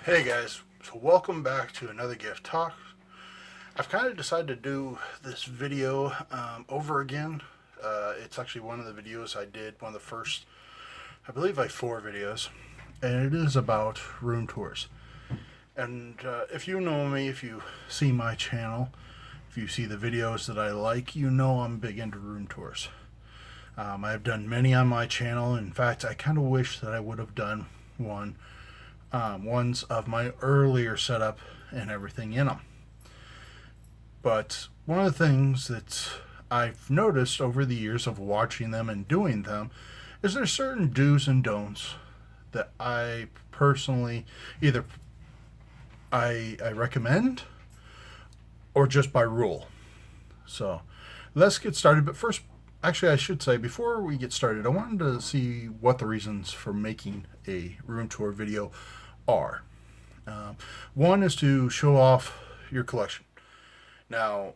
Hey guys, so welcome back to another gift talk. I've kind of decided to do this video over again. It's actually one of the videos I did, one of the first, I believe, like 4 videos, and it is about room tours. And if you know me, if you see my channel, if you see the videos that I like, you know I'm big into room tours. I've done many on my channel. In fact, I kind of wish that I would have done ones of my earlier setup and everything in them. But one of the things that I've noticed over the years of watching them and doing them is there's certain do's and don'ts that I personally either I recommend or just by rule. So let's get started. But first, actually, I should say before we get started, I wanted to see what the reasons for making a room tour video are. One is to show off your collection. Now,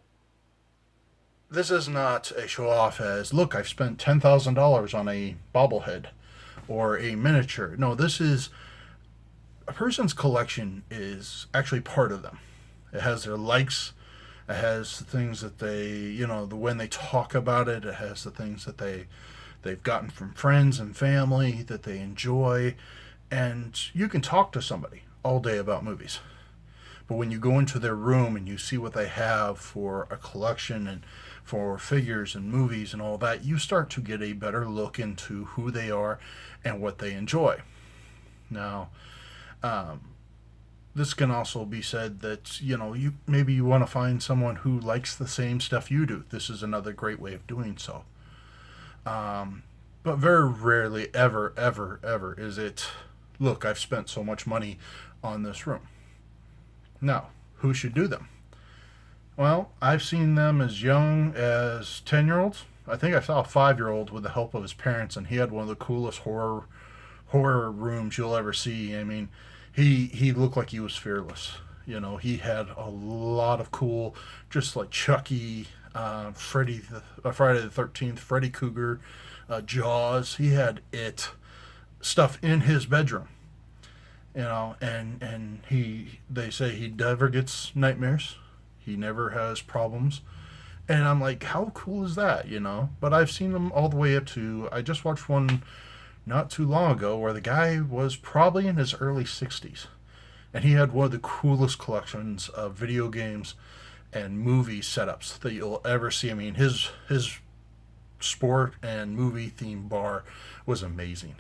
this is not a show off as, look, I've spent $10,000 on a bobblehead or a miniature. No, this is a person's collection is actually part of them. It has their likes, it has the things that when they talk about it, it has the things that they've gotten from friends and family that they enjoy, and you can talk to somebody all day about movies. But when you go into their room and you see what they have for a collection and for figures and movies and all that, you start to get a better look into who they are and what they enjoy. Now, this can also be said that you maybe you want to find someone who likes the same stuff you do. This is another great way of doing so. But very rarely, ever is it, look, I've spent so much money on this room. Now, who should do them? Well, I've seen them as young as 10-year-olds. I think I saw a 5-year-old with the help of his parents, and he had one of the coolest horror rooms you'll ever see. I mean, he looked like he was fearless. He had a lot of cool, just like Chucky, Friday the 13th, Freddy Krueger, Jaws. He had stuff in his bedroom. And they say he never gets nightmares. He never has problems. And I'm like, how cool is that, But I've seen them all the way up to, I just watched one not too long ago where the guy was probably in his early 60s. And he had one of the coolest collections of video games and movie setups that you'll ever see. I mean, his sport and movie themed bar was amazing.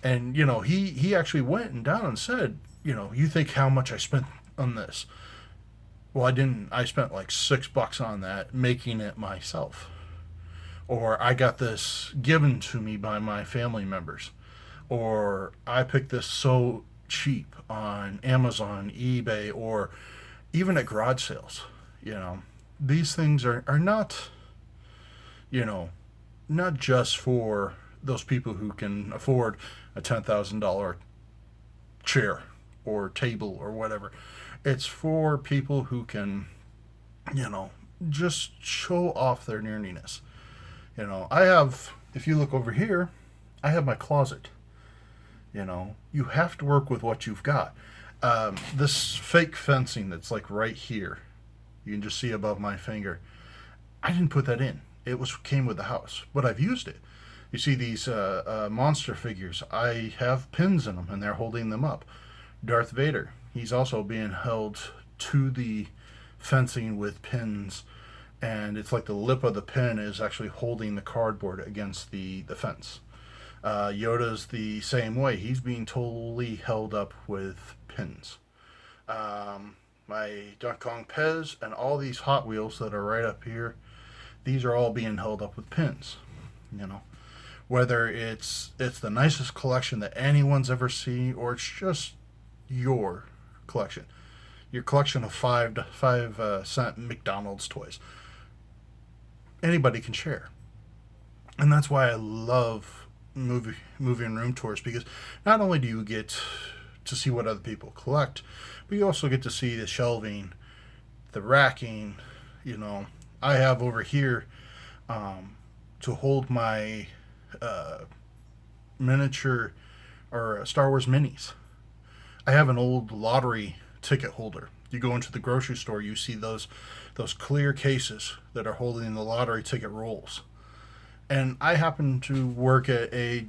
And, he actually went and down and said, you think how much I spent on this? Well, I didn't. I spent like $6 on that, making it myself. Or I got this given to me by my family members. Or I picked this so cheap on Amazon, eBay, or even at garage sales. These things are not, not just for those people who can afford a $10,000 chair or table or whatever. It's for people who can, just show off their nerdiness. If you look over here, I have my closet. You have to work with what you've got. This fake fencing that's like right here, you can just see above my finger. I didn't put that in. Came with the house, but I've used it. You see these monster figures. I have pins in them, and they're holding them up. Darth Vader, he's also being held to the fencing with pins, and it's like the lip of the pin is actually holding the cardboard against the fence. Yoda's the same way. He's being totally held up with pins. My Donkey Kong Pez and all these Hot Wheels that are right up here, these are all being held up with pins. Whether it's the nicest collection that anyone's ever seen, or it's just your collection, your collection of 5 cent McDonald's toys. Anybody can share, and that's why I love movie and room tours, because not only do you get to see what other people collect, but you also get to see the shelving, the racking. I have over here to hold my miniature or Star Wars minis. I have an old lottery ticket holder. You go into the grocery store, you see those clear cases that are holding the lottery ticket rolls. And I happen to work at a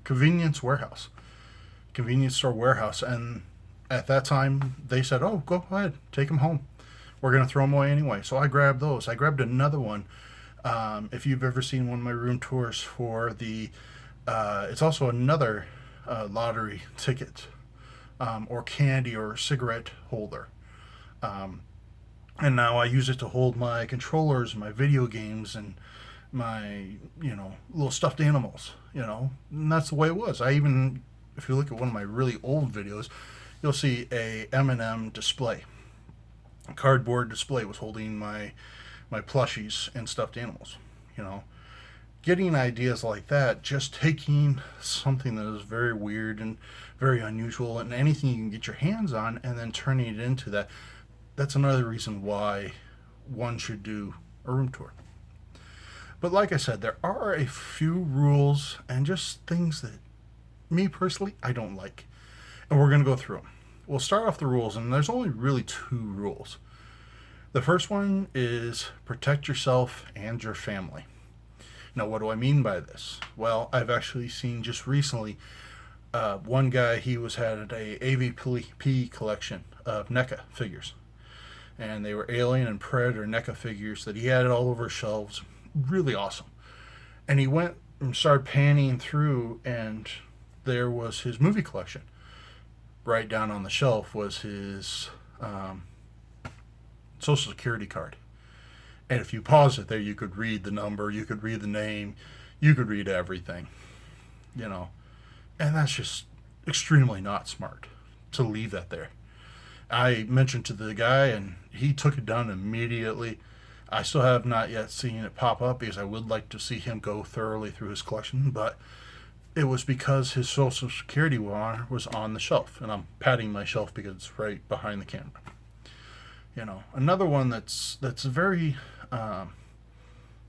convenience store warehouse, and at that time they said, "Oh, go ahead, take them home. We're gonna throw them away anyway." So I grabbed those. I grabbed another one. If you've ever seen one of my room tours for it's also another lottery ticket or candy or cigarette holder. Um, and now I use it to hold my controllers, my video games, and my little stuffed animals. And that's the way it was. I even, if you look at one of my really old videos, you'll see a M&M display. A cardboard display was holding my plushies and stuffed animals. You know, Getting ideas like that, just taking something that is very weird and very unusual and anything you can get your hands on and then turning it into that. That's another reason why one should do a room tour. But like I said, there are a few rules and just things that me personally I don't like. And we're going to go through them. We'll start off the rules, and there's only really two rules. The first one is protect yourself and your family. Now, what do I mean by this? Well, I've actually seen just recently one guy, he had a AVP collection of NECA figures. And they were Alien and Predator NECA figures that he had all over his shelves. Really awesome. And he went and started panning through, and there was his movie collection. Right down on the shelf was his Social Security card. And if you pause it there, you could read the number, you could read the name, you could read everything, you know. And that's just extremely not smart to leave that there. I mentioned to the guy, and he took it down immediately. I still have not yet seen it pop up because I would like to see him go thoroughly through his collection, but it was because his Social Security wire was on the shelf, and I'm patting my shelf because it's right behind the camera. Another one that's very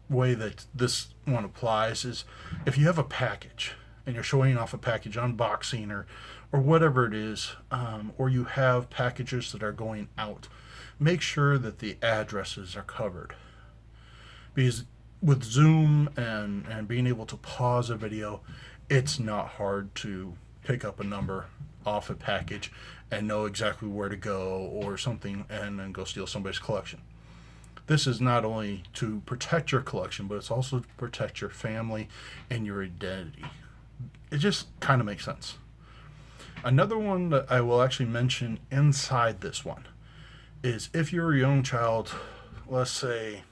way that this one applies is if you have a package and you're showing off a package unboxing or whatever it is, or you have packages that are going out, make sure that the addresses are covered. Because with Zoom and being able to pause a video, it's not hard to pick up a number off a package and know exactly where to go or something and then go steal somebody's collection. This is not only to protect your collection, but it's also to protect your family and your identity. It just kind of makes sense. Another one that I will actually mention inside this one is if you're a young child, let's say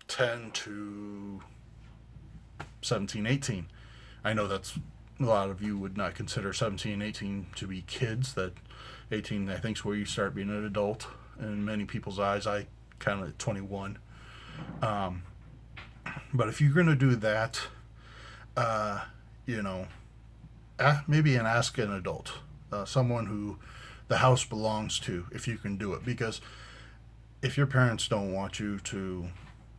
10 to 17, 18. I know that's a lot of you would not consider 17 and 18 to be kids. That 18, I think, is where you start being an adult in many people's eyes. I kind of at 21. But if you're going to do that, maybe ask an adult, someone who the house belongs to, if you can do it. Because if your parents don't want you to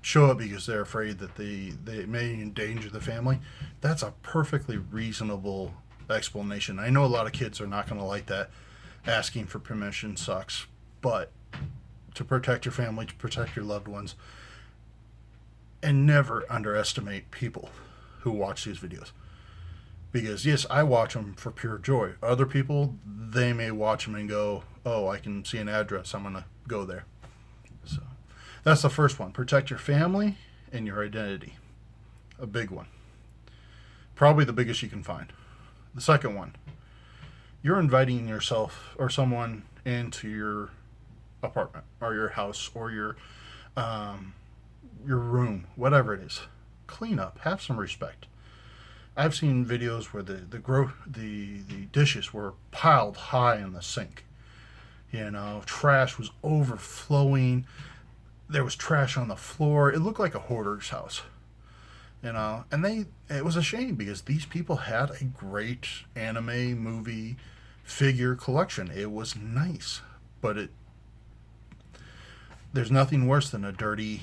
show it because they're afraid that they may endanger the family, that's a perfectly reasonable explanation. I know a lot of kids are not going to like that. Asking for permission sucks. But to protect your family, to protect your loved ones, and never underestimate people who watch these videos. Because yes, I watch them for pure joy. Other people, they may watch them and go, oh, I can see an address, I'm going to go there. So that's the first one. Protect your family and your identity. A big one. Probably the biggest you can find. The second one, you're inviting yourself or someone into your apartment or your house or your room, whatever it is. Clean up. Have some respect. I've seen videos where the dishes were piled high in the sink. Trash was overflowing. There was trash on the floor. It looked like a hoarder's house. And it was a shame because these people had a great anime movie figure collection. It was nice, but there's nothing worse than a dirty,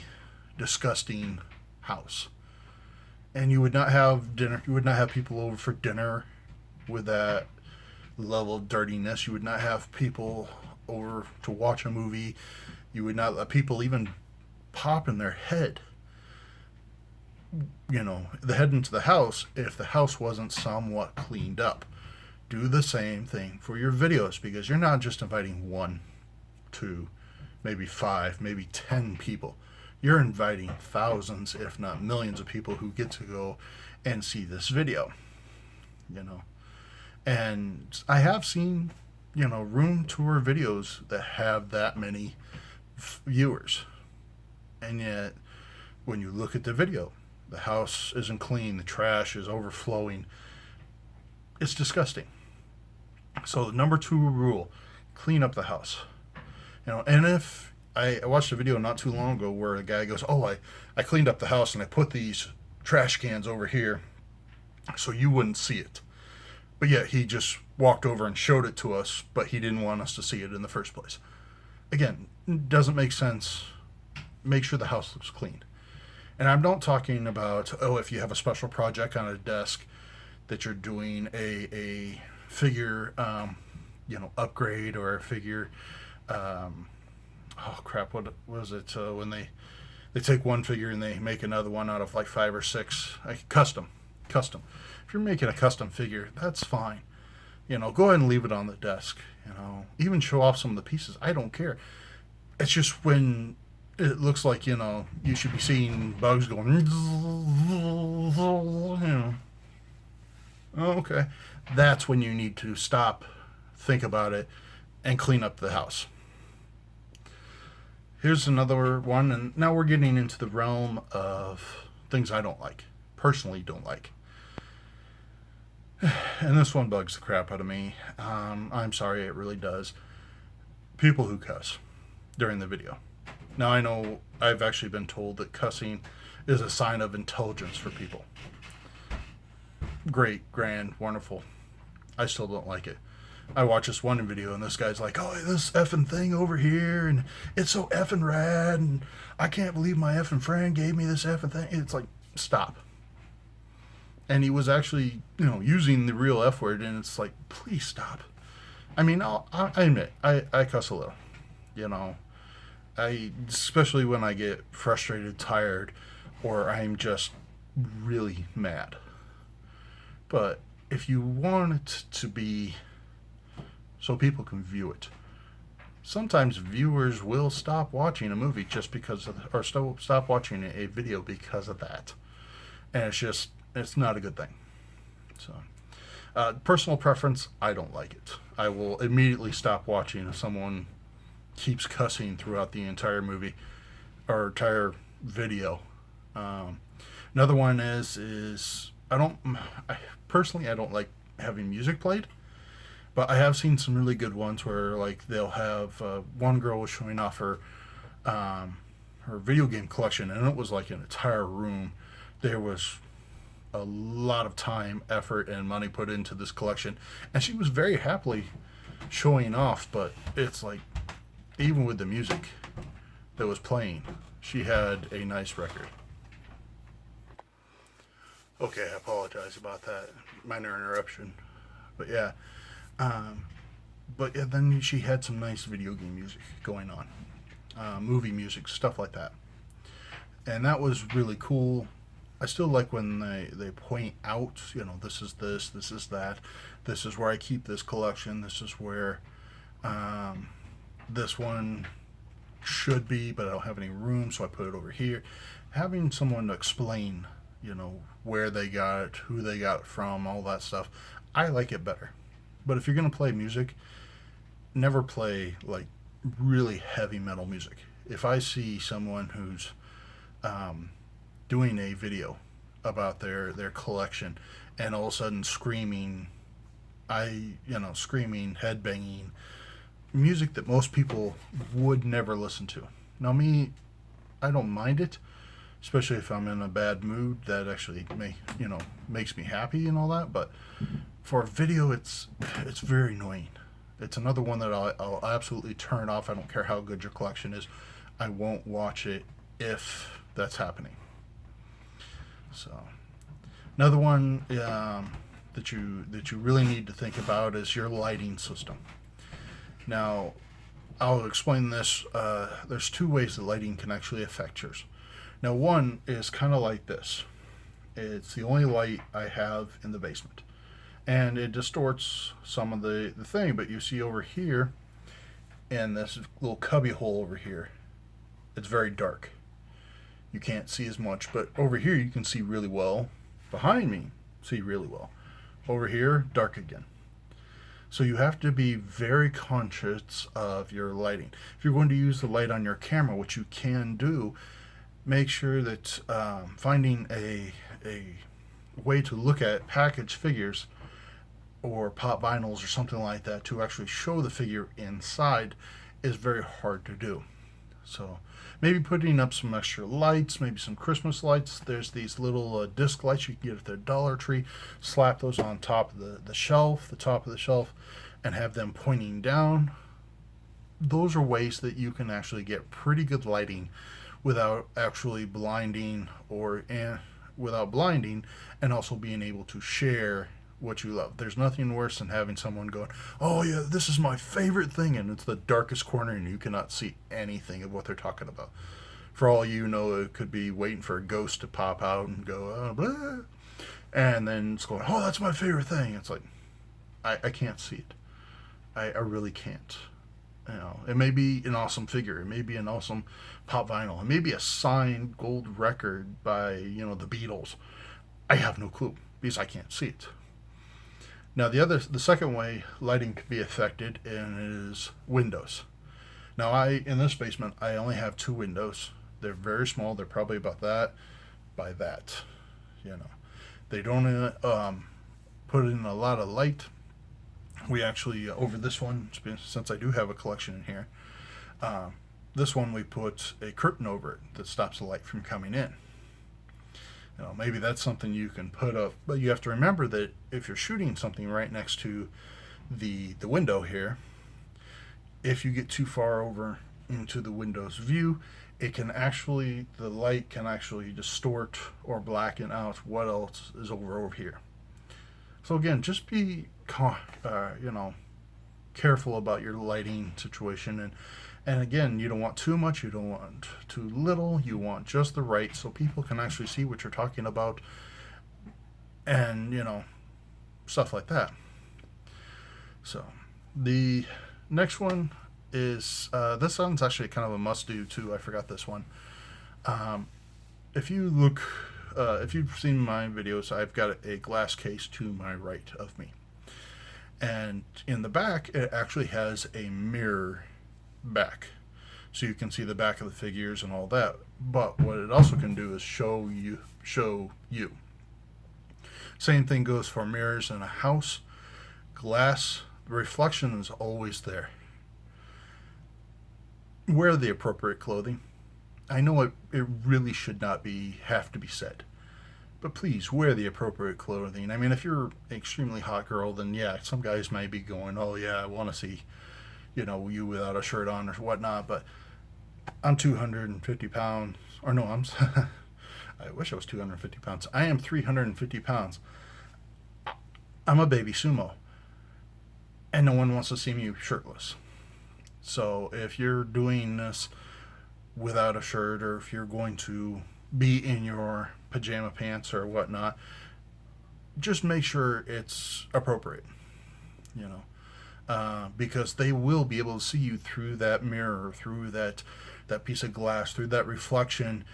disgusting house. And you would not have dinner. You would not have people over for dinner with that level of dirtiness. You would not have people over to watch a movie. You would not let people even pop in their head, the head into the house if the house wasn't somewhat cleaned up. Do the same thing for your videos, because you're not just inviting 1, 2, maybe 5, maybe 10 people. You're inviting thousands, if not millions of people who get to go and see this video. And I have seen, room tour videos that have that many viewers. And yet, when you look at the video, the house isn't clean, the trash is overflowing. It's disgusting. So the number 2 rule, clean up the house. And if I watched a video not too long ago where a guy goes, oh, I cleaned up the house and I put these trash cans over here so you wouldn't see it. But yet he just walked over and showed it to us, but he didn't want us to see it in the first place. Again, doesn't make sense. Make sure the house looks clean. And I'm not talking about, if you have a special project on a desk that you're doing a figure, upgrade, or a figure, what was it, when they take one figure and they make another one out of like 5 or 6, custom. If you're making a custom figure, that's fine. Go ahead and leave it on the desk. Even show off some of the pieces. I don't care. It's just when it looks like, you should be seeing bugs going, okay. That's when you need to stop, think about it, and clean up the house. Here's another one, and now we're getting into the realm of things I personally don't like. And this one bugs the crap out of me. I'm sorry, it really does. People who cuss during the video. Now, I know I've actually been told that cussing is a sign of intelligence for people. Great, grand, wonderful. I still don't like it. I watch this one video and this guy's like, oh, this effing thing over here, and it's so effing rad, and I can't believe my effing friend gave me this effing thing. It's like, stop. And he was actually, using the real F word, and it's like, please stop. I mean, I admit, I cuss a little, especially when I get frustrated, tired, or I'm just really mad. But if you want it to be so people can view it, sometimes viewers will stop watching a movie just because of, or stop watching a video because of that. And it's not a good thing. So, personal preference, I don't like it. I will immediately stop watching if someone keeps cussing throughout the entire movie or entire video. Another one is I personally don't like having music played, but I have seen some really good ones where like they'll have one girl was showing off her video game collection, and it was like an entire room. There was a lot of time, effort, and money put into this collection, and she was very happily showing off, but it's like, even with the music that was playing, she had a nice record. Okay, I apologize about that minor interruption, but yeah, then she had some nice video game music going on, movie music, stuff like that, and that was really cool. I still like when they point out, this is this is that, this is where I keep this collection, this is where this one should be, but I don't have any room, so I put it over here. Having someone to explain, where they got it, who they got it from, all that stuff, I like it better. But if you're going to play music, never play like really heavy metal music. If I see someone who's doing a video about their collection and all of a sudden screaming, headbanging, music that most people would never listen to. Now me, I don't mind it, especially if I'm in a bad mood. That actually makes me happy and all that. But for a video, it's very annoying. It's another one that I'll absolutely turn off. I don't care how good your collection is. I won't watch it if that's happening. So another one that that you really need to think about is your lighting system. Now, I'll explain this. There's two ways that lighting can actually affect yours. Now, one is kind of like this. It's the only light I have in the basement, and it distorts some of the thing. But you see over here, in this little cubby hole over here, it's very dark. You can't see as much, but over here you can see really well. Behind me, see really well. Over here, dark again. So you have to be very conscious of your lighting. If you're going to use the light on your camera, which you can do, make sure that finding a way to look at package figures or pop vinyls or something like that to actually show the figure inside is very hard to do. So maybe putting up some extra lights, maybe some Christmas lights. There's these little disc lights you can get at the Dollar Tree. Slap those on top of the top of the shelf, and have them pointing down. Those are ways that you can actually get pretty good lighting without actually blinding and also being able to share what you love. There's nothing worse than having someone going, "Oh yeah, this is my favorite thing," and it's the darkest corner and you cannot see anything of what they're talking about. For all you know, it could be waiting for a ghost to pop out and go, "Oh, blah," and then it's going, "Oh, that's my favorite thing." It's like, I can't see it. I really can't. You know, it may be an awesome figure. It may be an awesome pop vinyl. It may be a signed gold record by, the Beatles. I have no clue because I can't see it. Now, the second way lighting can be affected is windows. Now, in this basement, I only have two windows. They're very small. They're probably about that by that. They don't put in a lot of light. We actually, over this one, since I do have a collection in here, this one we put a curtain over it that stops the light from coming in. Maybe that's something you can put up, but you have to remember that if you're shooting something right next to the window here, if you get too far over into the window's view, the light can actually distort or blacken out what else is over here. So again, just be careful about your lighting situation, and again, you don't want too much, you don't want too little, you want just the right so people can actually see what you're talking about, and stuff like that. So the next one is this one's actually kind of a must do too. I forgot this one. If you've seen my videos, I've got a glass case to my right of me, and in the back it actually has a mirror back, so you can see the back of the figures and all that. But what it also can do is show you. Same thing goes for mirrors in a house. Glass, the reflection is always there. Wear the appropriate clothing. I know it really should not have to be said, but please wear the appropriate clothing. I mean, if you're an extremely hot girl, then yeah, some guys might be going, "Oh yeah, I want to see, you without a shirt on or whatnot." But I'm 250 pounds, or no, I wish I was 250 pounds. I am 350 pounds. I'm a baby sumo, and no one wants to see me shirtless. So if you're doing this without a shirt, or if you're going to be in your pajama pants or whatnot, just make sure it's appropriate, because they will be able to see you through that mirror, through that piece of glass, through that reflection.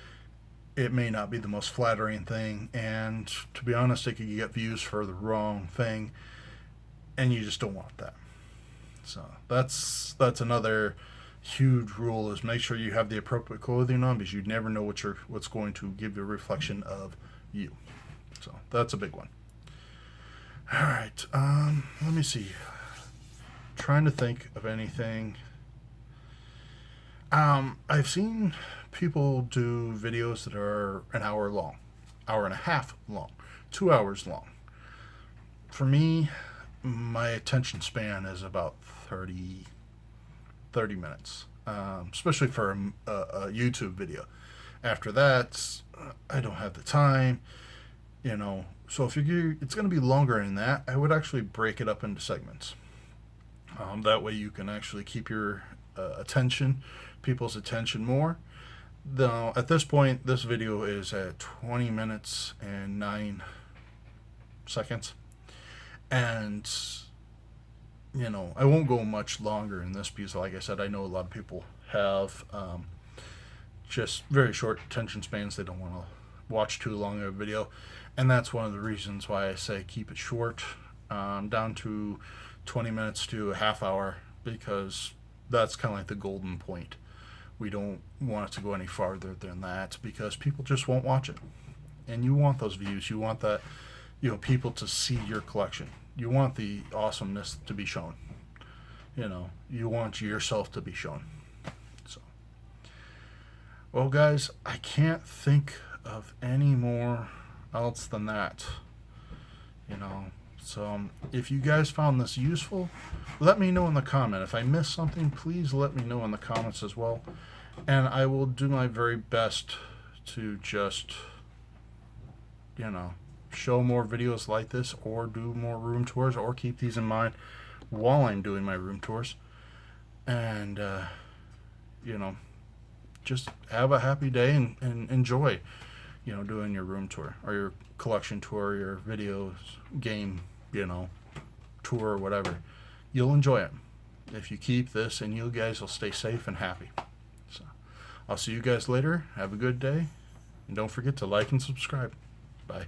It may not be the most flattering thing, and to be honest, it could get views for the wrong thing, and you just don't want that. So that's another huge rule, is make sure you have the appropriate clothing on, because you never know what's going to give you a reflection of you. So that's a big one. All right, let me see. Trying to think of anything. I've seen people do videos that are an hour long, hour and a half long, 2 hours long. For me, my attention span is about 30 minutes, especially for a YouTube video. After that, I don't have the time. So if it's going to be longer than that, I would actually break it up into segments. That way you can actually keep your people's attention more. Though at this point, this video is at 20 minutes and 9 seconds. And, I won't go much longer in this because, like I said, I know a lot of people have just very short attention spans. They don't want to watch too long of a video. And that's one of the reasons why I say keep it short, down to 20 minutes to a half hour, because that's kind of like the golden point. We don't want it to go any farther than that because people just won't watch it. And you want those views. You want that, people to see your collection. You want the awesomeness to be shown. You want yourself to be shown. So, well, guys, I can't think of any more else than that. So if you guys found this useful, let me know in the comment. If I missed something, please let me know in the comments as well. And I will do my very best to just, show more videos like this, or do more room tours, or keep these in mind while I'm doing my room tours. And, just have a happy day and enjoy, doing your room tour or your collection tour, your videos, game, tour or whatever. You'll enjoy it if you keep this, and you guys will stay safe and happy. So I'll see you guys later. Have a good day, and don't forget to like and subscribe. Bye.